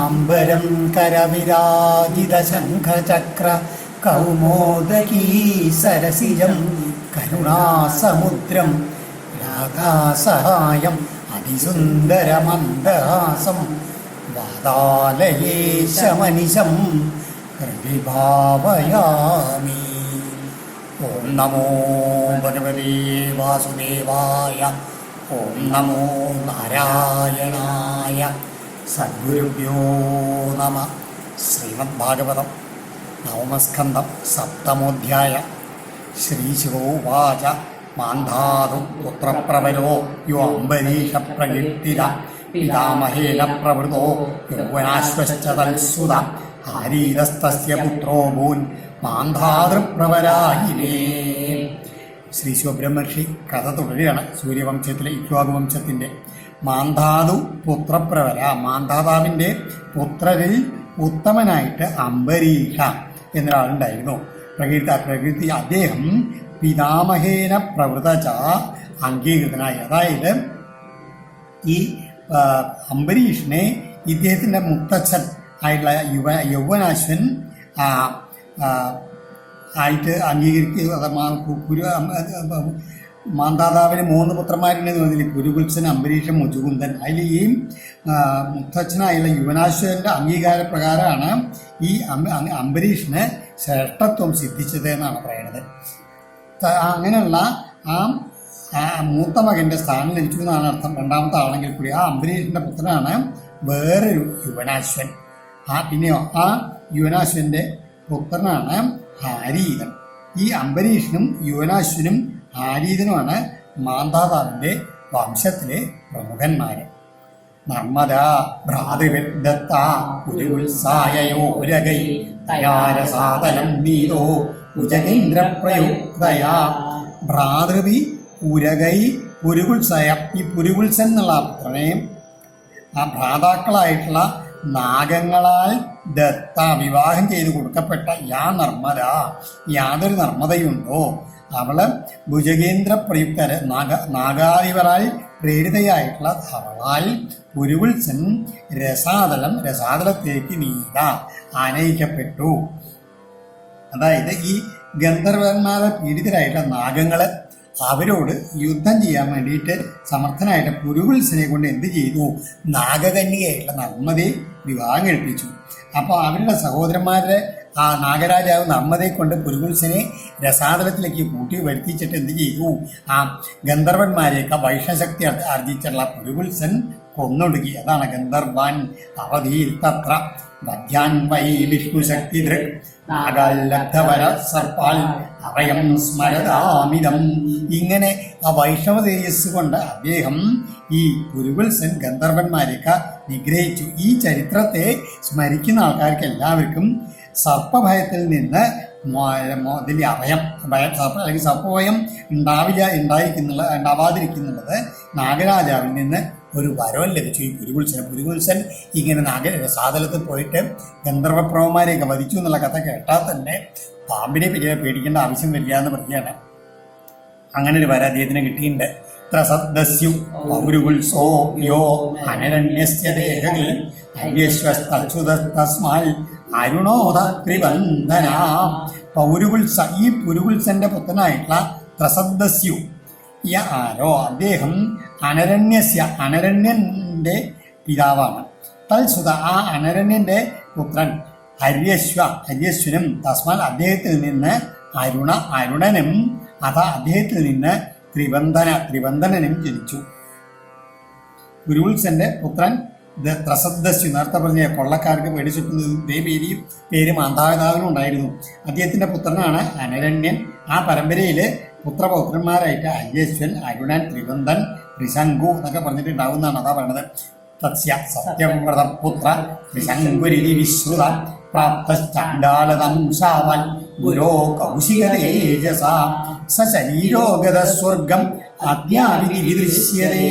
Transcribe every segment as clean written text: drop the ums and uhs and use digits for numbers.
പീതാംബരം കരവിരാജിതശംഖചക്ര കൗമോദകീ സരസിജം കരുണാസമുദ്രം രാഗാസഹായം അതിസുന്ദരമന്ദഹാസം വാതാലയേശമനിശം ഹൃദി ഭാവയാമി. ഓം നമോ ഭഗവതേ വാസുദേവായ. ഓം നമോ നാരായണായ. സദ്ഗുരുഭ്യോ നമ. ശ്രീമദ്ഭാഗവതം നവമസ്കന്ധം സപ്തമോധ്യായ. ശ്രീശിവോവാച മാന്ധാതു പുത്രപ്രവരോ യോ അംബരീഷ പ്രകീർത്തിത പിതാമഹേന പ്രവൃതോ യൗവനാശ്വശ്ച തൽസുത ആരീരസ്തസ്യ പുത്രോ ഭൂൻ മാന്ധാതൃപ്രവരായിരേ. ശ്രീ ശിവബ്രഹ്മർഷി കഥ തുടരുകയാണ്. സൂര്യവംശത്തിലെ ഇക്ഷ്വാകുവംശത്തിൻ്റെ മാന്ധാതു പുത്രപ്രവര, മാന്ധാതാവിൻ്റെ പുത്രരിൽ ഉത്തമനായിട്ട് അംബരീഷ എന്നൊരാളുണ്ടായിരുന്നു. പ്രകൃതി അദ്ദേഹം പിതാമഹേന പ്രവൃതച അംഗീകൃതനായി. അതായത് ഈ അംബരീഷിനെ ഇദ്ദേഹത്തിൻ്റെ മുത്തച്ഛൻ ആയിട്ടുള്ള യൗവനാശ്വൻ ആയിട്ട് അംഗീകരിക്കുക. മാന്ധാതാവിന് 3 പുത്രന്മാരുണ്ടെന്ന് പറഞ്ഞില്ലേ, പുരുകുൽസൻ, അംബരീഷൻ, മുചുകുന്ദൻ. അതിൽ ഈ മുത്തച്ഛനായുള്ള യുവനാശ്വരൻ്റെ അംഗീകാരപ്രകാരമാണ് ഈ അംബരീഷിന് ശ്രേഷ്ഠത്വം സിദ്ധിച്ചത് എന്നാണ് പറയുന്നത്. അങ്ങനെയുള്ള ആ മൂത്ത മകൻ്റെ സ്ഥാനം ലഭിച്ചു എന്നാണ് അർത്ഥം. രണ്ടാമത്തെ ആളെങ്കിൽ കൂടി ആ അംബരീഷിൻ്റെ പുത്രനാണ് വേറൊരു യുവനാശ്വൻ. പിന്നെയോ ആ യുവനാശ്വൻ്റെ പുത്രനാണ് ഹാരീതൻ. ഈ അംബരീഷനും യുവനാശ്വനും ഹാരീതനുമാണ് മാന്ധാതാവിൻ്റെ വംശത്തിലെ പ്രമുഖന്മാർ. നർമ്മദ ഭ്രാതൃദത്ത ഉരുത്സായോരകൈ തയാരസാതലം നീതോ ഉജകേന്ദ്രപ്രയുക്തയാ. ഭ്രാതൃവി ഉരകൈ പുരുകുത്സയ. ഈ പുരുകുത്സൻ എന്നുള്ള പുത്രനെ ആ ഭ്രാതാക്കളായിട്ടുള്ള നാഗങ്ങളാൽ ദത്ത വിവാഹം ചെയ്ത് കൊടുക്കപ്പെട്ട യാ നർമ്മദ, യാതൊരു നർമ്മദയുണ്ടോ അവള് ഭുജകേന്ദ്ര പ്രയുക്ത നാഗാധിപരാൽ പ്രേരിതയായിട്ടുള്ള അവളാൽ പുരുകുത്സൻ രസാതലത്തേക്ക് നീത ആനയിക്കപ്പെട്ടു. അതായത് ഈ ഗന്ധർവന്മാരെ പീഡിതരായിട്ടുള്ള നാഗങ്ങള് അവരോട് യുദ്ധം ചെയ്യാൻ വേണ്ടിയിട്ട് സമർത്ഥനായിട്ട് പുരുകുത്സനെ കൊണ്ട് എന്ത് ചെയ്തു? നാഗകന്യകയായിട്ടുള്ള നർമ്മദയെ വിവാഹം കഴിപ്പിച്ചു. അപ്പോൾ അവരുടെ സഹോദരന്മാരുടെ ആ നാഗരാജാവ് നർമ്മദയെ കൊണ്ട് പുരുകുത്സനെ രസാതലത്തിലേക്ക് കൂട്ടി വരുത്തിച്ചിട്ട് എന്ത് ചെയ്തു? ആ ഗന്ധർവന്മാരെയൊക്കെ വൈഷ്ണശക്തി ആർജിച്ചിട്ടുള്ള പുരുകുത്സൻ കൊന്നൊടുക്കി. അതാണ് ഗന്ധർവാൻ അവധിയിൽ തത്ര വധ്യാൻ വൈ വിഷ്ണുശക്തി ദൃക് നാഗാലബ്ധവര സർപ്പാൽ അഭയം സ്മരതാമിതം. ഇങ്ങനെ ആ വൈഷ്ണവ തേജസ് കൊണ്ട് അദ്ദേഹം ഈ പുരുകുത്സൻ ഗന്ധർവന്മാരെയൊക്കെ നിഗ്രഹിച്ചു. ഈ ചരിത്രത്തെ സ്മരിക്കുന്ന ആൾക്കാർക്ക് എല്ലാവർക്കും സർപ്പഭയത്തിൽ നിന്ന് ഇതിൻ്റെ അഭയം, അല്ലെങ്കിൽ സർപ്പഭയം ഉണ്ടാവാതിരിക്കുന്നുള്ളത് നാഗരാജാവിൽ നിന്ന് ഒരു വരവും ലഭിച്ചു ഈ പുരുകുത്സൻ ഇങ്ങനെ സാധനത്തിൽ പോയിട്ട് ഗന്ധർവപ്രവന്മാരെയൊക്കെ വധിച്ചു എന്നുള്ള കഥ കേട്ടാൽ തന്നെ പാമ്പിനെ പേടിക്കേണ്ട ആവശ്യം വരില്ല എന്ന് പറയുകയാണ്. അങ്ങനെ ഒരു വര അദ്ദേഹത്തിന് കിട്ടിയിട്ടുണ്ട്. ത്രസദ്ദസ്യു പൗരുകുത്സോ യോ അനരണ്യസ്യ ദേഹങ്ങളിൽ അന്യശ്വസ്തച്യുതസ്മാൽ അരുണോദ ത്രിബന്ധന. പൗരുകുത്സ, ഈ പുരുകുത്സന്റെ പുത്രനായിട്ടുള്ള ത്രസദ്ദസ്യു ആരോ അദ്ദേഹം അനരണ്യന്റെ പിതാവാണ്. തൽസുത, ആ അനരണ്യന്റെ പുത്രൻ ഹര്യശ്വനും തസ്മാൽ അദ്ദേഹത്തിൽ നിന്ന് അരുണനും അദ്ദേഹത്തിൽ നിന്ന് ത്രിബന്ധനനും ജനിച്ചു. പുരുകുത്സന്റെ പുത്രൻ ത്രസദ്ദസ്യു, നേരത്തെ പറഞ്ഞ കൊള്ളക്കാർക്ക് പേടിച്ചിട്ടുന്നത് ഇതേ പേര് മാന്ധാതാവിനും ഉണ്ടായിരുന്നു. അദ്ദേഹത്തിന്റെ പുത്രനാണ് അനരണ്യൻ. ആ പരമ്പരയിൽ പുത്രപൗത്രന്മാരായിട്ട് അയ്യശ്വൻ, അരുണൻ, ത്രിബന്ധൻ, ത്രിശങ്കു എന്നൊക്കെ പറഞ്ഞിട്ടുണ്ടാവുന്നതാണ്. അതാ പറയണത്. തസ്യ സത്യവ്രതപുത്ര ത്രിശങ്കുരിതി വിശ്രുത പ്രാപ്തശ്ചണ്ഡാലതംശാവൻ ഗുരോ കൗശികതേജസ സശരീരോഗത സ്വർഗം അദ്യാവിധി വിദൃശ്യതേ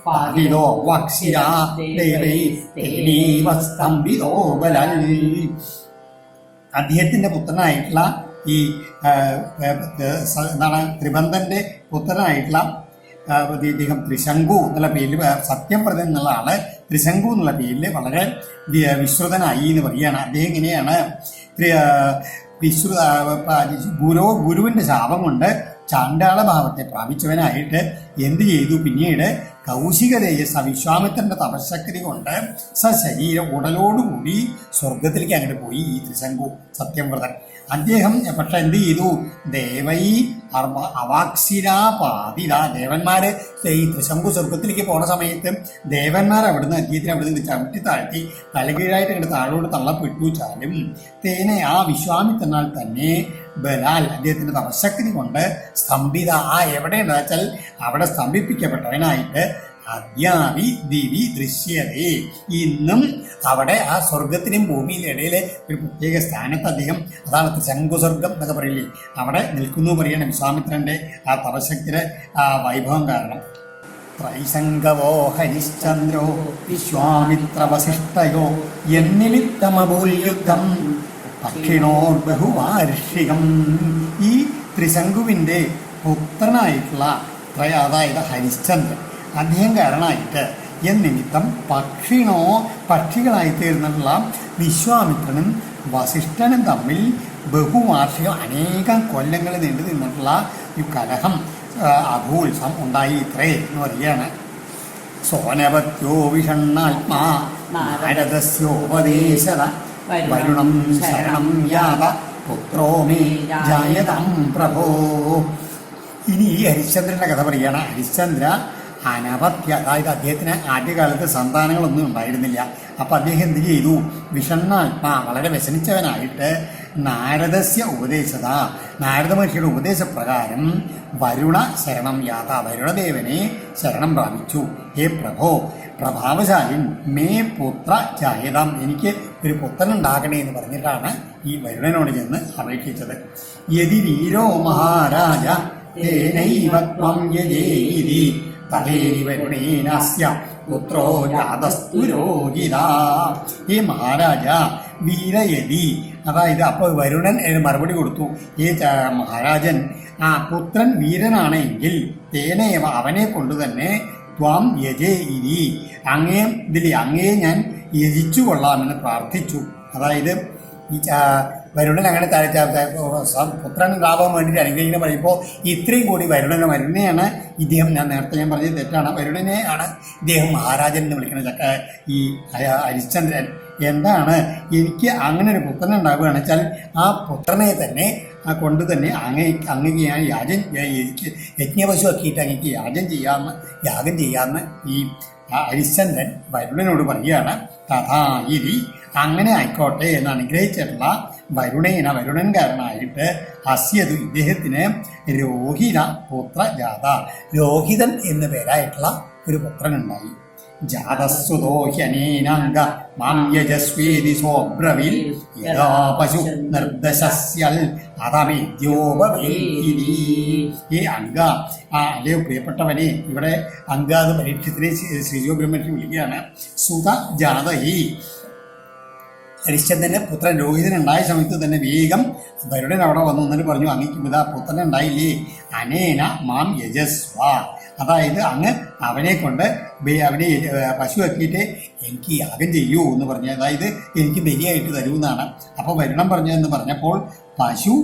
പാലിതോ വക്ഷിരാ ദേവൈ തേനീവ സ്തംഭിതോ ബലൽ. അദ്ദേഹത്തിന്റെ പുത്രനായിട്ടുള്ള ഈ എന്താണ് ത്രിബന്ധന്റെ പുത്രനായിട്ടുള്ള ഇദ്ദേഹം ത്രിശങ്കു എന്നുള്ള പേരിൽ സത്യവ്രതൻ എന്നുള്ള ആള് ത്രിശങ്കു എന്നുള്ള പേരിൽ വളരെ വിശ്രുതനായി എന്ന് പറയുകയാണ്. അദ്ദേഹം ഇങ്ങനെയാണ് ഗുരുവിന്റെ ശാപം കൊണ്ട് ചാണ്ടാള ഭാവത്തെ പ്രാപിച്ചവനായിട്ട് എന്ത് ചെയ്തു? പിന്നീട് കൗശികതേജസ് വിശ്വാമിത്രന്റെ തപശക്തി കൊണ്ട് സശരീരം ഉടലോടുകൂടി സ്വർഗത്തിലേക്ക് അങ്ങോട്ട് പോയി ഈ ത്രിശങ്കു സത്യവ്രതൻ. അദ്ദേഹം പക്ഷെ എന്ത് ചെയ്തു? ദേവൈ അവാക്സിരാപാതിത ദേവന്മാര് ഈ ത്രിശങ്കു സ്വർഗത്തിലേക്ക് പോണ സമയത്ത് ദേവന്മാർ അദ്ദേഹത്തിന് അവിടുന്ന് ചവിട്ടി താഴ്ത്തി തലകീഴായിട്ട് അങ്ങോട്ട് താഴോട്ട് തള്ളപ്പെട്ടുവെച്ചാലും തേനെ ആ വിശ്വാമിത്രനാൽ തന്നെ ബലാൽ അദ്ദേഹത്തിന്റെ തപശക്തി കൊണ്ട് സ്തംഭിത എവിടെയെന്ന് വെച്ചാൽ അവിടെ സ്തംഭിപ്പിക്കപ്പെട്ടവനായിട്ട് അദ്യാവി ദിവി ദൃശ്യതേ ഇന്നും അവിടെ ആ സ്വർഗത്തിനും ഭൂമിയിലും ഇടയിലെ ഒരു പ്രത്യേക സ്ഥാനത്ത് അദ്ദേഹം, അതാണ് ത്രിശങ്കുസ്വർഗം എന്നൊക്കെ പറയില്ലേ, അവിടെ നിൽക്കുന്നു പറയണം വിശ്വാമിത്രന്റെ ആ തപശക്തിയുടെ ആ വൈഭവം കാരണം. ത്രൈശങ്കവോ ഹരിശ്ചന്ദ്രോ വിശ്വാമിത്ര വസിഷ്ഠയോ എന്നിമിത്തമഭൂൽയുദ്ധം പക്ഷിണോർ ബഹുവാർഷികം. ഈ ത്രിശങ്കുവിന്റെ പുത്രനായിട്ടുള്ള അതായത് ഹരിശ്ചന്ദ്രൻ അദ്ദേഹം കാരണമായിട്ട് എന്നിമിത്തം പക്ഷികളായി തീർന്നിട്ടുള്ള വിശ്വാമിത്രനും വസിഷ്ഠനും തമ്മിൽ ബഹുവാർഷികം അനേകം കൊല്ലങ്ങൾ നീണ്ടു നിന്നിട്ടുള്ള ഈ കലഹം അഭൂത്സം ഉണ്ടായി ഇത്രേ എന്ന് പറയുകയാണ്. സോനപത്യോ വിഷണ്ണാത്മാ നാരദസ്യോപദേശത വരുണം ശരണം യാത പുത്രോ മേ ജായതം പ്രഭോ. ഇനി ഈ ഹരിശ്ചന്ദ്രന്റെ കഥ പറയുകയാണ്. ഹരിശ്ചന്ദ്ര അനപത്യ, അതായത് അദ്ദേഹത്തിന് ആദ്യകാലത്ത് സന്താനങ്ങളൊന്നും ഉണ്ടായിരുന്നില്ല. അപ്പൊ അദ്ദേഹം എന്ത് ചെയ്തു? വിഷണ്ണാത്മാ, വളരെ വ്യസനിച്ചവനായിട്ട് നാരദസ്യ ഉപദേശത, നാരദ മഹർഷിയുടെ ഉപദേശപ്രകാരം വരുണ ശരണം യാത, വരുണദേവനെ ശരണം പ്രാപിച്ചു. ഹേ പ്രഭോ, പ്രഭാവശാലിൻ മേ പുത്ര ജായതാം, എനിക്ക് ഒരു പുത്രൻ ഉണ്ടാകണേ എന്ന് പറഞ്ഞിട്ടാണ് ഈ വരുണനോട് ചെന്ന് അപേക്ഷിച്ചത്. യതി വീരോ മഹാരാജ തേനൈവ ത്വം യജേതി തലേരി വരുണേനസ്യ പുത്രോ ജാതസ്തുരോഹിത. ഈ മഹാരാജ വീരയതി, അതായത് അപ്പോൾ വരുണൻ മറുപടി കൊടുത്തു, ഈ മഹാരാജൻ ആ പുത്രൻ വീരനാണെങ്കിൽ തേനേവ അവനെ കൊണ്ട് തന്നെ ത്വാം യജേ ഇരി, അങ്ങയെ ഞാൻ യജിച്ചു കൊള്ളാമെന്ന് പ്രാർത്ഥിച്ചു. അതായത് ഈ വരുണൻ അങ്ങനെ പുത്രൻ ഉണ്ടാവാൻ വേണ്ടിയിട്ട് അനുഗ്രഹിക്കണം പറയുമ്പോൾ ഇത്രയും കൂടി വരുണനെയാണ് ഇദ്ദേഹം, ഞാൻ നേരത്തെ പറഞ്ഞത് തെറ്റാണ്, വരുണനെ ആണ് ഇദ്ദേഹം മഹാരാജൻ എന്ന് വിളിക്കുന്നത്. ഈ ഹരിശ്ചന്ദ്രൻ എന്താണ്, എനിക്ക് അങ്ങനെ ഒരു പുത്രൻ ഉണ്ടാവുകയാണെന്ന് വെച്ചാൽ ആ പുത്രനെ തന്നെ കൊണ്ട് തന്നെ അങ്ങക്ക് ഞാൻ യജ്ഞപശു ആക്കിയിട്ട് അങ്ങക്ക് യാഗം ചെയ്യാമെന്ന് ഈ ഹരിശ്ചന്ദ്രൻ വരുണനോട് പറയുകയാണ്. തഥായിരി, അങ്ങനെ ആയിക്കോട്ടെ എന്ന് അനുഗ്രഹിച്ചിട്ടുള്ള വരുണൻകാരനായിട്ട് അസ്യതു ഇദ്ദേഹത്തിന് രോഹിത പുത്ര ജാത, രോഹിതൻ എന്നു പേരായിട്ടുള്ള ഒരു പുത്രനുണ്ടായി. ജാതസ്സുതോഹ്യനേനാംഗ മാം യജസ്വേതി സോബ്രവിൽ യഥാ പശു നിർദ്ദശസ്യൽ അതമേദ്യോപവേദി. ഈ അംഗ, അല്ലയോ പ്രിയപ്പെട്ടവനെ, ഇവിടെ അംഗ എന്ന് പരീക്ഷത്തിനെ ശ്രീജോബ്രഹ്മനെ വിളിക്കുകയാണ്. സുത ജാതഹി, ഹരിശ്ചന്ദ്രന്റെ പുത്രൻ രോഹിതൻ ഉണ്ടായ സമയത്ത് തന്നെ വേഗം വരുണൻ അവിടെ വന്നു എന്നിട്ട് പറഞ്ഞു, അങ്ങേക്ക് ഇതാ പുത്രൻ ഉണ്ടായില്ലേ, അനേന മാം യജസ്വ, അതായത് അങ്ങ് അവനെ കൊണ്ട് അവനെ പശു ആക്കിയിട്ട് എനിക്ക് യാഗം ചെയ്യൂ എന്ന് പറഞ്ഞു, അതായത് എനിക്ക് ബലിയായിട്ട് തരൂന്നാണ്. അപ്പോൾ വരുണം പറഞ്ഞതെന്ന് പറഞ്ഞപ്പോൾ പശു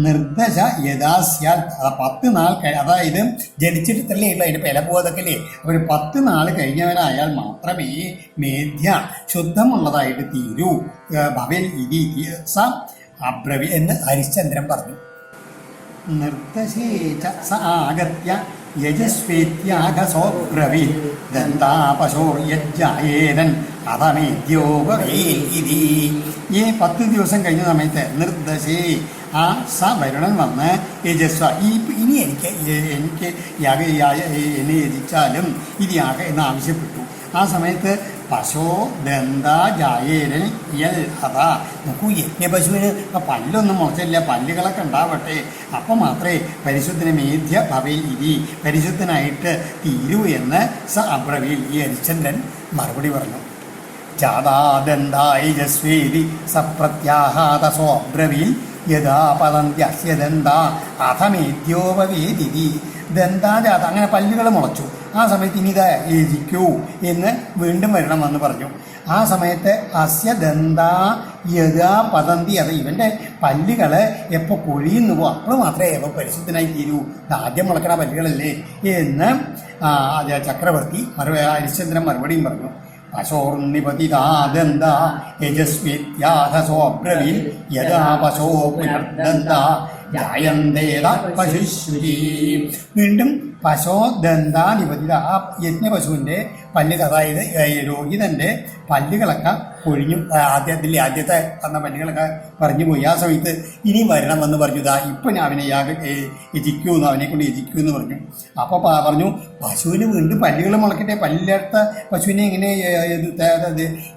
നിർദ്ദശ യഥാസ്യാൽ 10 നാൾ അതായത് ജനിച്ചിട്ടല്ലേ ഉള്ളൂ, അതിൻ്റെ വില പോകാതൊക്കെ അവർ 10 നാൾ കഴിഞ്ഞവനായാൽ മാത്രമേ മേധ്യ ശുദ്ധമുള്ളതായിട്ട് തീരൂ. ഭവൽ ഇതി സ അബ്രവി എന്ന് ഹരിശ്ചന്ദ്രൻ പറഞ്ഞു. നിർദ്ദശേച സ ആഗത്യ യജസ്വേത്യാഗസോബ്രവി ദന്താപശോർയജ്ജായേരൻ അതമേദ്യോപവേദി. ഈ 10 ദിവസം കഴിഞ്ഞ സമയത്ത് നിർദ്ദശേ ആ സ വരുണൻ വന്ന് യജസ്വ, ഇനി എനിക്ക് എന്നെ യജിച്ചാലും ഇത് യാഗ എന്ന് ആവശ്യപ്പെട്ടു. ആ സമയത്ത് പശോ ദന്ത ജായേരൻ യൽ അതാ, നോക്കൂ, യജ്ഞപശുവിന് പല്ലൊന്നും മുളച്ചില്ല, പല്ലുകളൊക്കെ ഉണ്ടാവട്ടെ, അപ്പം മാത്രമേ പരിശുദ്ധന് മേധ്യ ഭവയിൽ ഇരി, പരിശുദ്ധനായിട്ട് തീരൂ എന്ന് സ അബ്രവീൽ ഈ ഹരിശ്ചന്ദ്രൻ മറുപടി പറഞ്ഞു. ജാതാദന്തായി ജസ്വേദി സപ്രത്യാഹാതസോ അബ്രവീൽ യഥാ പതന്തി അസ്യ ദന്താ അഥമേദ്യോപവേദിതി ദന്താജാത അങ്ങനെ പല്ലുകൾ മുളച്ചു. ആ സമയത്ത് ഇനി ഇതാ യജിക്കൂ എന്ന് വീണ്ടും വരണമെന്ന് പറഞ്ഞു. ആ സമയത്ത് അസ്യ ദന്താ യഥാ പതന്തി, അത് ഇവൻ്റെ പല്ലുകൾ എപ്പോൾ കൊഴിയുന്നുവോ അപ്പോൾ മാത്രമേ ഇവ പരിശുദ്ധനായി തീരൂ. ആദ്യം മുളക്കണ പല്ലുകളല്ലേ എന്ന് ചക്രവർത്തി ഹരിശ്ചന്ദ്രൻ മറുപടിയും പറഞ്ഞു. പശോർനിപതിതാദന്ത യജസ്വിത്യാഥസോബ്രവീൽ യഥാ പശോ പുനർദന്ത ജായന്തേത പശുശ്രീ. വീണ്ടും പശോ ദന്താധിപതിത, ആ യജ്ഞപശുവിൻ്റെ പല്ലുകൾ, അതായത് രോഹിതൻ്റെ പല്ലുകളൊക്കെ കൊഴിഞ്ഞു. ആദ്യത്തെ തന്ന പല്ലുകളൊക്കെ പറഞ്ഞു പോയി. ആ സമയത്ത് ഇനി വരണമെന്ന് പറഞ്ഞു. ഇപ്പം ഞാൻ അവനെ യജിക്കൂന്ന്, അവനെ കൊണ്ട് യജിക്കൂന്ന് പറഞ്ഞു. അപ്പോൾ പറഞ്ഞു പശുവിന് വീണ്ടും പല്ലുകൾ മുളക്കട്ടെ, പല്ലില്ലാത്ത പശുവിനെ എങ്ങനെ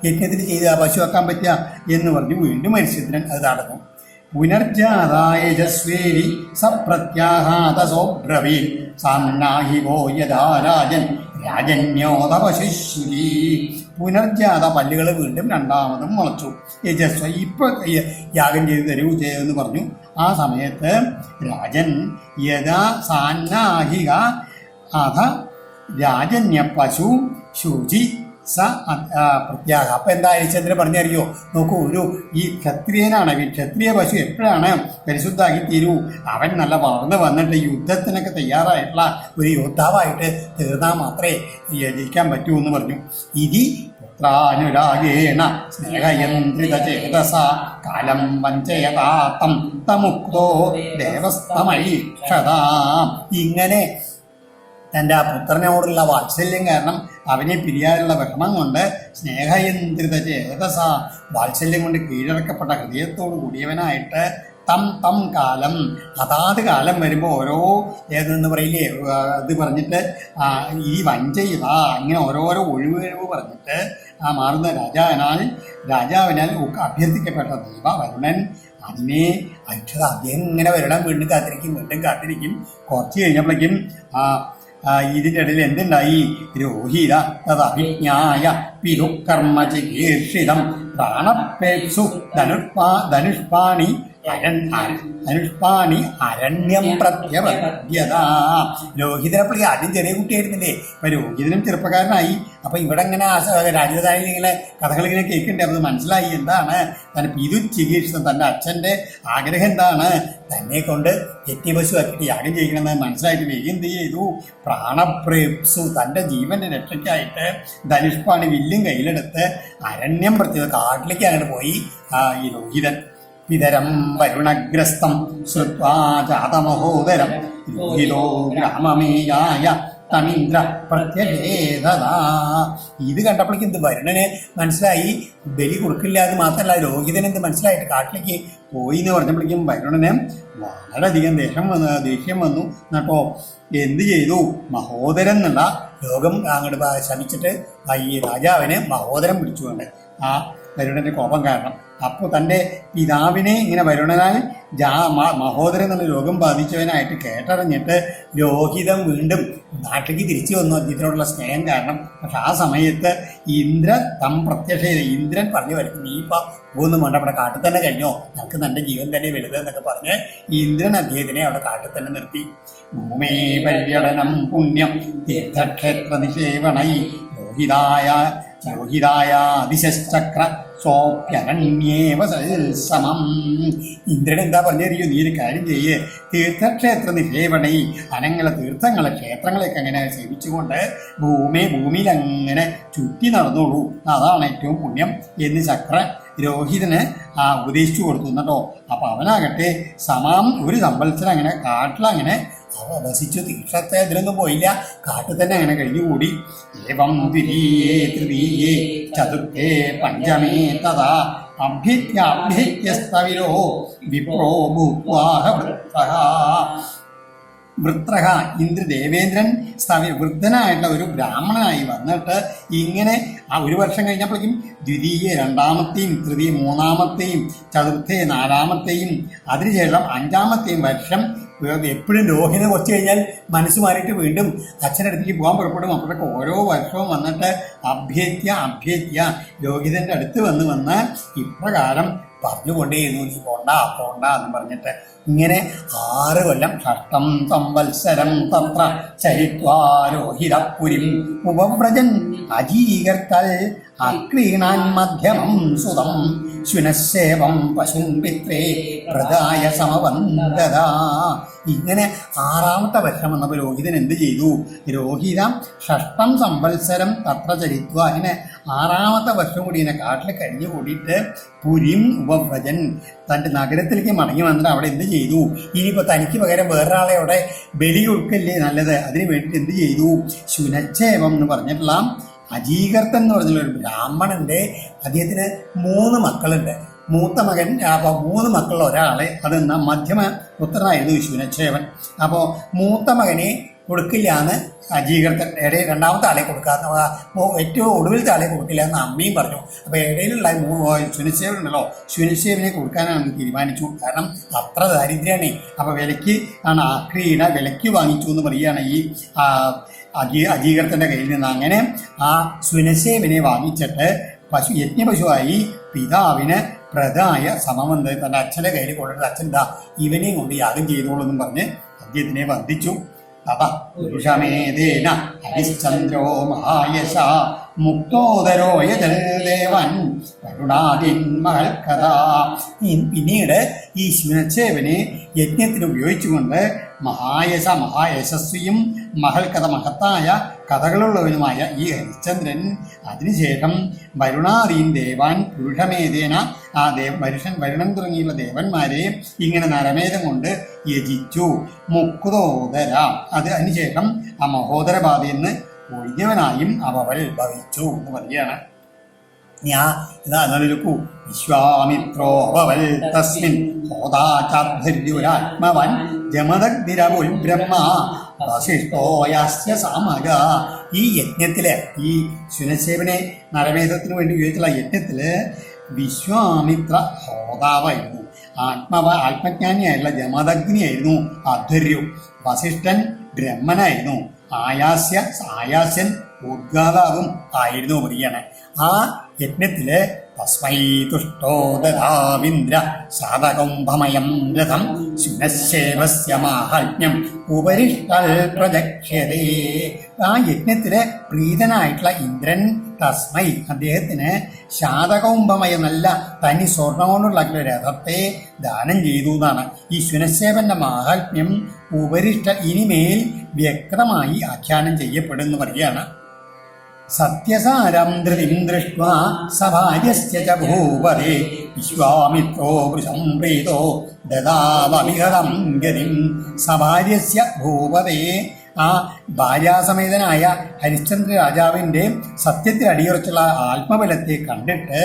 യജ്ഞത്തിൽ ചെയ്ത് ആ പശു വെക്കാൻ പറ്റുക എന്ന് പറഞ്ഞു. വീണ്ടും മത്സ്യത്തിനൻ അത് നടന്നു. പുനർജാതായജസ്വേരി സപ്രത്യാഹാതസോബ്രവീൽ സാന്നാഹി വോ യഥാ രാജൻ രാജന്യോത പശുശ്രീ. പുനർജാത, പല്ലുകൾ വീണ്ടും രണ്ടാമതും മുളച്ചു. യജസ്വ, ഇപ്പൊ യാഗം ചെയ്ത് തരൂ എന്ന് പറഞ്ഞു. ആ സമയത്ത് രാജൻ യഥാ സാന്നാഹിക അഥ രാജന്യ പശു ശുചി സ പ്രത്യാഹ. അപ്പം എന്താ ഹരിശ്ചന്ദ്രൻ പറഞ്ഞറിയോ? നോക്കൂ, ഈ ക്ഷത്രിയനാണ്, ക്ഷത്രിയ പശു എപ്പോഴാണ് പരിശുദ്ധാക്കി തീരൂ? അവൻ നല്ല വളർന്ന് വന്നിട്ട് യുദ്ധത്തിനൊക്കെ തയ്യാറായിട്ടുള്ള ഒരു യോദ്ധാവായിട്ട് തീർന്നാൽ മാത്രമേ യജിക്കാൻ പറ്റൂ എന്ന് പറഞ്ഞു. ഇതി പുത്രാനുരാഗേണ സ്നേഹയന്ത്രിത ചേതസ കാലം വഞ്ചയതാത്തം തമുക്തോ ദേവസ്തമൈക്ഷതാ. ഇങ്ങനെ തൻ്റെ ആ പുത്രനോടുള്ള വാത്സല്യം കാരണം അവനെ പിരിയാനുള്ള വിഷമം കൊണ്ട് സ്നേഹയന്ത്രിത ചേതസ, വാത്സല്യം കൊണ്ട് കീഴടക്കപ്പെട്ട ഹൃദയത്തോടു കൂടിയവനായിട്ട് തം കാലം, അതാത് കാലം വരുമ്പോൾ ഓരോ ഏതെന്ന് പറയില്ലേ ഇത് പറഞ്ഞിട്ട് ഈ വഞ്ചയിത, ഇങ്ങനെ ഓരോരോ ഒഴിവ് പറഞ്ഞിട്ട് മാറുന്ന രാജാവിനാൽ അഭ്യർത്ഥിക്കപ്പെട്ട ദൈവ വരുണൻ അതിനെ അക്ഷത അദ്ദേഹം ഇങ്ങനെ വരണം, വീണ്ടും കാത്തിരിക്കും. കുറച്ച് കഴിഞ്ഞപ്പോഴേക്കും ഇതിൻ്റെ ഇടയിൽ എന്തുണ്ടായി? രോഹിത തദഭിജ്ഞായ പിരുക്കർമ്മ ചികീർഷിതം പ്രാണപേക്ഷു ധനുഷ്പാണി അരണ്യം പ്രത്യപദ്യത. രോഹിതനപ്പള്ളി ആദ്യം ചെറിയ കുട്ടിയായിരുന്നില്ലേ, അപ്പൊ രോഹിതനും ചെറുപ്പക്കാരനായി. അപ്പൊ ഇവിടെ ഇങ്ങനെ രാജധാനിയിൽ ഇങ്ങനെ കഥകളിങ്ങനെ കേൾക്കണ്ടേ. അത് മനസ്സിലായി എന്താണ് തന്നെ പിതു ചികിത്സിതം, തൻ്റെ അച്ഛൻ്റെ ആഗ്രഹം എന്താണ്, തന്നെ കൊണ്ട് യജ്ഞപശു ആക്കിയിട്ട് യാഗം ചെയ്യണമെന്ന് മനസ്സിലായിട്ട് വേഗം എന്ത് ചെയ്തു? പ്രാണപ്രേപ്സു, തൻ്റെ ജീവന്റെ രക്ഷയ്ക്കായിട്ട് ധനുഷ്പാണി വില്ലും കയ്യിലെടുത്ത് അരണ്യം പ്രത്യേക കാട്ടിലേക്ക് അങ്ങോട്ട് പോയി ഈ രോഹിതൻ. പിതരം വരുണഗ്രസ്തം ശ്രുത്വാ ജാതമഹോദരം രോഹിതോ ഗ്രാമമേയായ തമീന്ദ്ര പ്രത്യഭേദതാ. ഇത് കണ്ടപ്പോഴേക്കും എന്ത് വരുണന് മനസ്സിലായി ബലി കൊടുക്കില്ല. അത് മാത്രമല്ല രോഹിതൻ എന്ത് മനസ്സിലായിട്ട് കാട്ടിലേക്ക് പോയി എന്ന് പറഞ്ഞപ്പോഴേക്കും വരുണന് വളരെയധികം ദേഷ്യം വന്നു. എന്നിട്ടോ എന്ത് ചെയ്തു? മഹോദരൻ എന്നുള്ള രോഗം അങ്ങോട്ട് ശമിച്ചിട്ട് ഈ രാജാവിന് മഹോദരം പിടിച്ചുകൊണ്ട് ആ വരുണന്റെ കോപം കാരണം. അപ്പോൾ തൻ്റെ പിതാവിനെ ഇങ്ങനെ വരുണനാൽ മഹോദരൻ എന്നുള്ള രോഗം ബാധിച്ചവനായിട്ട് കേട്ടറിഞ്ഞിട്ട് രോഹിതം വീണ്ടും നാട്ടിലേക്ക് തിരിച്ചു വന്നു അദ്ദേഹത്തിനോടുള്ള സ്നേഹം കാരണം. പക്ഷെ ആ സമയത്ത് ഇന്ദ്രൻ പറഞ്ഞു വരും, നീ ഇപ്പം ഒന്നും വേണ്ട, അവിടെ കാട്ടിൽ തന്നെ കഴിഞ്ഞോ, നമുക്ക് തൻ്റെ ജീവൻ തന്നെ വലുത് എന്നൊക്കെ പറഞ്ഞ് ഇന്ദ്രൻ അദ്ദേഹത്തിനെ അവിടെ കാട്ടിൽ തന്നെ നിർത്തി. ഭൂമേ പര്യടനം പുണ്യം തീർത്ഥക്ഷേത്ര നിഷേവണൈ രോഹിതായ അതിശക്ര സോപ്യരണ്യേവ സമം. ഇന്ദ്രൻ എന്താ പറഞ്ഞറിയോ? നീ ഒരു കാര്യം ചെയ്യേ, തീർത്ഥക്ഷേത്ര നിഷേവണൈ, അനങ്ങളെ തീർത്ഥങ്ങളെ ക്ഷേത്രങ്ങളെയൊക്കെ അങ്ങനെ സേവിച്ചുകൊണ്ട് ഭൂമിയിൽ അങ്ങനെ ചുറ്റി നടന്നോളൂ, അതാണ് ഏറ്റവും പുണ്യം എന്ന് ചക്ര രോഹിതന് ഉപദേശിച്ചു കൊടുത്തു കേട്ടോ. അപ്പൊ അവനാകട്ടെ ഒരു സംവത്സരം അങ്ങനെ കാട്ടിലങ്ങനെ വസിച്ചു. തീക്ഷത്തെ അതിലൊന്നും പോയില്ല, കാട്ടിൽ തന്നെ അങ്ങനെ കഴിഞ്ഞുകൂടി. ഏവം ദ്വിതീയേ തൃതീയേ ചതുർത്ഥേ പഞ്ചമേ തഥാ അഭ്യസ്തവിരോ വിപ്രോ ഭൂത്വാഹ വൃത്രഹ. ദേവേന്ദ്രൻ വൃദ്ധനായിട്ടുള്ള ഒരു ബ്രാഹ്മണനായി വന്നിട്ട് ഇങ്ങനെ ഒരു വർഷം കഴിഞ്ഞപ്പോഴേക്കും ദ്വിതീയ രണ്ടാമത്തെയും തൃതീയ മൂന്നാമത്തെയും ചതുർത്ഥ നാലാമത്തെയും അതിനുശേഷം 5-ാമത്തെയും വർഷം എപ്പോഴും രോഹിണി കുറച്ച് കഴിഞ്ഞാൽ മനസ്സ് മാറിയിട്ട് വീണ്ടും അച്ഛനടുത്തേക്ക് പോകാൻ പുറപ്പെടും. അപ്പോഴൊക്കെ ഓരോ വർഷവും വന്നിട്ട് അഭ്യത്യ രോഹിതൻ്റെ അടുത്ത് വന്ന് ഇപ്രകാരം പറഞ്ഞുകൊണ്ടേയിരുന്നു, നീ പോണ്ട എന്ന് പറഞ്ഞിട്ട്. ഇങ്ങനെ 6 കൊല്ലം ഷഷ്ടം സംവത്സരം തത്ര ചരിത്വാരോഹിതപുരിം ഉപവ്രജൻ അജീകർത്തൽ അക്രീണാൻ മധ്യമം സുതം ശുനശേവം പശുൻ പിത്രേ പ്രദായ സമവന്തത. ഇങ്ങനെ 6ാമത്തെ വർഷം വന്നപ്പോൾ രോഹിതൻ എന്ത് ചെയ്തു? രോഹിതം ഷഷ്ടം സംവത്സരം തത്ര ചരിത്വ, ഇങ്ങനെ 6ാമത്തെ വർഷം കൂടി ഇങ്ങനെ കാട്ടിൽ കഴിഞ്ഞു കൂടിയിട്ട് പുരിം ഉപവ്രജൻ, തൻ്റെ നഗരത്തിലേക്ക് മടങ്ങി വന്നിട്ട് അവിടെ എന്ത് ചെയ്തു? ഇനിയിപ്പോൾ തനിക്ക് പകരം വേറൊരാളെ അവിടെ ബലി കൊടുക്കല്ലേ നല്ലത്, അതിന് വേണ്ടിയിട്ട് എന്ത് ചെയ്തു? ശുനച്ഛേവം എന്ന് പറഞ്ഞിട്ടുള്ള അജീകർത്തൻ എന്ന് പറഞ്ഞുള്ള ഒരു ബ്രാഹ്മണന്റെ, അദ്ദേഹത്തിന് 3 മക്കളുണ്ട്. മൂത്ത മകൻ, അപ്പോൾ 3 മക്കളുള്ള ഒരാളെ, അത് മധ്യമ പുത്രനായിരുന്നു ശുനച്ഛേവൻ. അപ്പോൾ മൂത്ത മകനെ കൊടുക്കില്ല എന്ന് അജീകർത്തൻ, രണ്ടാമത്തെ ആളെ കൊടുക്കാന്ന്, ഏറ്റവും ഒടുവിലത്തെ ആളെ കൊടുക്കില്ല എന്ന് അമ്മയും പറഞ്ഞു. അപ്പോൾ ഇടയിലുള്ള ശുനശേവൻ ഉണ്ടല്ലോ, ശുനശേവനെ കൊടുക്കാനാണ് തീരുമാനിച്ചു. കാരണം അത്ര ദാരിദ്ര്യമാണ്. അപ്പോൾ വിലയ്ക്ക് ആണ് ആക്രീണ വിലയ്ക്ക് വാങ്ങിച്ചു എന്ന് പറയുകയാണ് ഈ അജീകർത്തൻ്റെ കയ്യിൽ നിന്ന്. അങ്ങനെ ആ ശുനശേവനെ വാങ്ങിച്ചിട്ട് യജ്ഞപശുവായി പിതാവിന് പ്രദായ സമമന്ത്, തൻ്റെ അച്ഛൻ്റെ കയ്യിൽ കൊണ്ടിട്ട് അച്ഛൻ ഇവനെയും കൊണ്ട് യാഗം ചെയ്തോളൂ എന്നും പറഞ്ഞ് അദ്ദേഹത്തിനെ വന്ദിച്ചു. പുരുഷമേതേന ഹരിശ്ചന്ദ്രോ മഹായശ മുക്തോദരോ യജൽദേവൻ കരുണാദിന്മഹൽ കഥ. പിന്നീട് ഈ ശുനച്ഛേവനെ യജ്ഞത്തിന് ഉപയോഗിച്ചുകൊണ്ട് മഹായശസ്വിയും മഹൽക്കഥ മഹത്തായ കഥകളുള്ളവനുമായ ഈ ഹരിശ്ചന്ദ്രൻ അതിനുശേഷം വരുണാദീൻ ദേവാൻ പുരുഷമേതേന ആ വരുണൻ തുടങ്ങിയുള്ള ദേവന്മാരെ ഇങ്ങനെ നരമേധം കൊണ്ട് യജിച്ചു. മുക്തോദര, അതിനുശേഷം ആ മഹോദരബാധയിൽ നിന്ന് ഒഴിഞ്ഞവനായും അവൾ ഭവിച്ചു എന്ന് പറയുകയാണ്. ഇതാലോചിക്കൂ. വിശ്വാമിത്രോ അവൽ തസ്മിൻ ഹോതാചാധര്യുരാത്മവൻ ജമദഗ്നിരവുൽ ബ്രഹ്മ വസിഷ്ഠോയസ്യ സമഗ. ഈ യജ്ഞത്തില്, ഈ ശുനശേവനെ നരമേധത്തിന് വേണ്ടി ഉപയോഗിച്ചുള്ള യജ്ഞത്തില് വിശ്വാമിത്ര ഹോതാവായിരുന്നു, ആത്മജ്ഞാനിയായിട്ടുള്ള ജമദഗ്നിയായിരുന്നു അധര്യു, വസിഷ്ഠൻ ബ്രഹ്മനായിരുന്നു, ആയാസ്യൻ ഉദ്ഗാതാവും ആയിരുന്നു പറയാണ്. ആ യജ്ഞത്തില് തസ്മൈ തുഷ്ടോ ദധാവിന്ദ്ര സാധകൗംഭമയം രഥം ശുനശേവസ്യ മാഹാത്മ്യം ഉപരിഷ്ടൽ പ്രജക്ഷ്യതേ. ആ യജ്ഞത്തില് പ്രീതനായിട്ടുള്ള ഇന്ദ്രൻ തസ്മൈ അദ്ദേഹത്തിന് ശാതകൗംഭമയ നല്ല തനി സ്വർണം കൊണ്ടുള്ള രഥത്തെ ദാനം ചെയ്തു എന്നാണ്. ഈ ശുനശേവന്റെ മാഹാത്മ്യം ഉപരിഷ്ട ഇനിമേൽ വ്യക്തമായി ആഖ്യാനം ചെയ്യപ്പെടുന്നു പറയുകയാണ്. സത്യസാരം ധൃതിം ദൃഷ്ട്വാ സഭാര്യസ്യ ച ഭൂപതേ വിശ്വാമിത്രോ വൃഷം പ്രീതോ ദദാവമിഹതം ഗതിം. സഭാര്യസ്യ ഭൂപതേ, ആ ഭാര്യാസമേതനായ ഹരിശ്ചന്ദ്ര രാജാവിൻ്റെ സത്യത്തിൽ അടിയുറച്ചുള്ള ആത്മബലത്തെ കണ്ടിട്ട്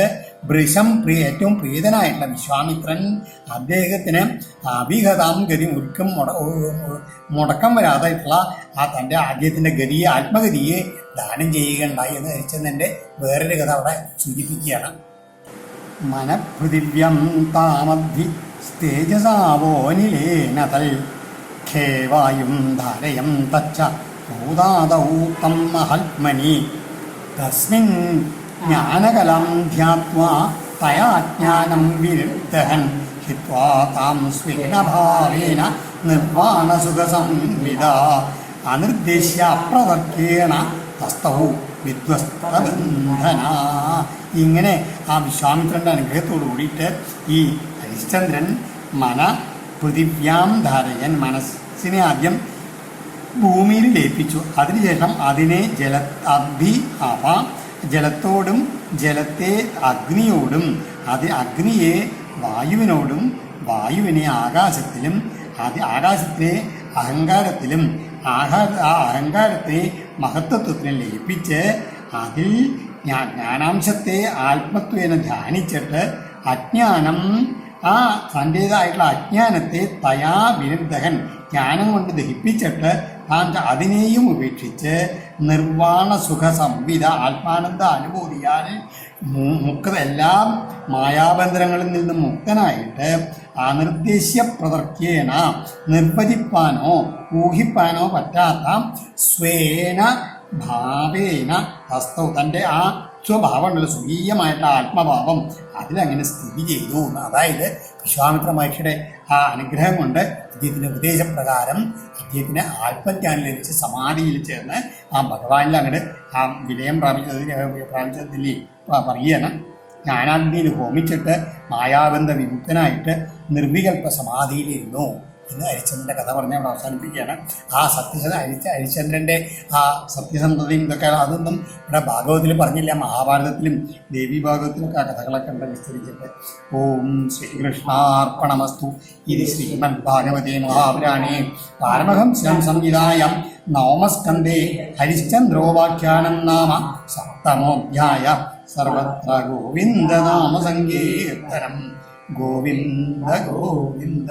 വൃഷം ഏറ്റവും പ്രീതനായിട്ടുള്ള വിശ്വാമിത്രൻ അദ്ദേഹത്തിന് അഭിഹതാം ഗതി മുടക്കം വരാതായിട്ടുള്ള ആ തൻ്റെ ആദ്യത്തിൻ്റെ ഗതിയെ, ആത്മഗതിയെ ദാനം ചെയ്യുകയുണ്ടായി എന്ന് ഹരിശ്ചന്ദ്രൻ്റെ വേറൊരു കഥ അവിടെ സൂചിപ്പിക്കുകയാണ്. മനപൃഥിവ്യം താമദ്ധി തേജസാവോനിലേന തൽ ഖേവായും ധാരയം തച്ച ഭൂതാദൗ തം മഹാത്മനി തസ്മിൻ ജ്ഞാനകലം ധ്യാത്വാ തയാ ജ്ഞാനം വിരുദ്ധഹൻ ഹിത്വാ താം സ്വേനഭാവേന നിർവാണസുഖസംവിദ അനിർദ്ദേശ്യ അപ്രവർക്കേണ തസ്തൗ വിധ്വസ്തബന്ധന. ഇങ്ങനെ ആ വിശ്വാമിത്രൻ്റെ അനുഗ്രഹത്തോടു കൂടിയിട്ട് ഈ ഹരിശ്ചന്ദ്രൻ പൃഥിവ്യാം ധാരയൻ, മനസ്സിനെ ആദ്യം ഭൂമിയിൽ ലയിപ്പിച്ചു. അതിനുശേഷം അതിനെ ജലത്തോടും ജലത്തെ അഗ്നിയോടും അഗ്നിയെ വായുവിനോടും വായുവിനെ ആകാശത്തിലും ആകാശത്തെ അഹങ്കാരത്തിലും ആ അഹങ്കാരത്തെ മഹത്വത്വത്തിലും ലയിപ്പിച്ച് അതിൽ ജ്ഞാനാംശത്തെ ആത്മത്വേന ധ്യാനിച്ചിട്ട് അജ്ഞാനം, ആ തൻ്റേതായിട്ടുള്ള അജ്ഞാനത്തെ തയാ വിരുദ്ധകൻ ജ്ഞാനം കൊണ്ട് ദഹിപ്പിച്ചിട്ട് താൻ അതിനെയും ഉപേക്ഷിച്ച് നിർവാണ സുഖ സംവിധ ആത്മാനന്ദ അനുഭൂതിയാൽ എല്ലാ മായാബന്ധനങ്ങളിൽ നിന്നും മുക്തനായിട്ട് അനിർദ്ദേശ്യ പ്രതർക്യേന നിർവചിപ്പാനോ ഊഹിപ്പാനോ പറ്റാത്ത സ്വേന ഭാവേന വസ്തു തൻ്റെ ആ സ്വഭാവമുള്ള സ്വകീയമായിട്ടുള്ള ആത്മഭാവം അതിലങ്ങനെ സ്ഥിതി ചെയ്തു. അതായത് വിശ്വാമിത്ര മഹർഷിയുടെ ആ അനുഗ്രഹം കൊണ്ട് അദ്ദേഹത്തിൻ്റെ ഉപദേശപ്രകാരം അദ്ദേഹത്തിന് ആത്മജ്ഞാനം ലഭിച്ച് സമാധിയിൽ ചേർന്ന് ആ ഭഗവാനിൽ അങ്ങോട്ട് ആ വിലയം പ്രാപിച്ചതിൽ പറയുകയാണ്. ജ്ഞാനാഗ്നിയിൽ ഹോമിച്ചിട്ട് മായാബന്ധ വിമുക്തനായിട്ട് നിർവികൽപ്പ സമാധിയിലിരുന്നു എന്ന് ഹരിശ്ചന്ദ്രൻ്റെ കഥ പറഞ്ഞ് അവിടെ അവസാനിപ്പിക്കുകയാണ്. ആ ഹരിശ്ചന്ദ്രൻ്റെ ആ സത്യസന്ധതയും ഇതൊക്കെ അതൊന്നും ഇവിടെ ഭാഗവതത്തിൽ പറഞ്ഞില്ല. മഹാഭാരതത്തിലും ദേവി ഭാഗവതത്തിലൊക്കെ ആ കഥകളൊക്കെ ഉണ്ട് വിസ്തരിച്ചിട്ട്. ഓം ശ്രീകൃഷ്ണാർപ്പണമസ്തു. ഇത് ശ്രീമദ് ഭാഗവതേ മഹാപുരാണേ പാരമഹംസ്യാം സംഹിതായാം നവമസ്കന്ധേ ഹരിശ്ചന്ദ്രോപാഖ്യാനം നാമ സപ്തമോധ്യായ. സർവത്ര ഗോവിന്ദനാമ സങ്കീർത്തനം. ഗോവിന്ദ ഗോവിന്ദ.